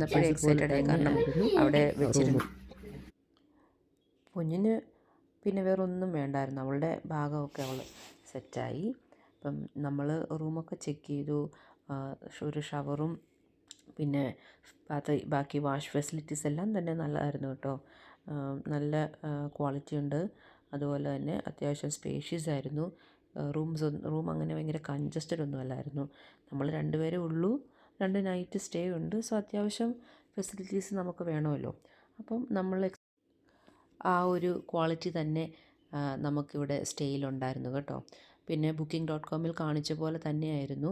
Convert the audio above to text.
വന്നപ്പോഴേ എക്സൈറ്റഡ് ആയി, കാരണം അവിടെ വെച്ചിരുന്നു. കുഞ്ഞിന് പിന്നെ വേറെ ഒന്നും വേണ്ടായിരുന്നു, അവളുടെ ഭാഗമൊക്കെ അവൾ സെറ്റായി. അപ്പം നമ്മൾ റൂമൊക്കെ ചെക്ക് ചെയ്തു. ഒരു ഷവറും പിന്നെ ബാക്കി വാഷ് ഫെസിലിറ്റീസ് എല്ലാം തന്നെ നല്ലതായിരുന്നു കേട്ടോ. നല്ല ക്വാളിറ്റി ഉണ്ട്. അതുപോലെ തന്നെ അത്യാവശ്യം സ്പേഷ്യസ് ആയിരുന്നു. റൂം അങ്ങനെ ഭയങ്കര കൺജസ്റ്റഡ് ഒന്നും അല്ലായിരുന്നു. നമ്മൾ 2 പേരേ ഉള്ളൂ, 2 നൈറ്റ് സ്റ്റേ ഉണ്ട്. സോ അത്യാവശ്യം ഫെസിലിറ്റീസ് നമുക്ക് വേണമല്ലോ. അപ്പം നമ്മൾ ആ ഒരു ക്വാളിറ്റി തന്നെ നമുക്കിവിടെ സ്റ്റേയിലുണ്ടായിരുന്നു കേട്ടോ. പിന്നെ Booking.com കാണിച്ച പോലെ തന്നെയായിരുന്നു.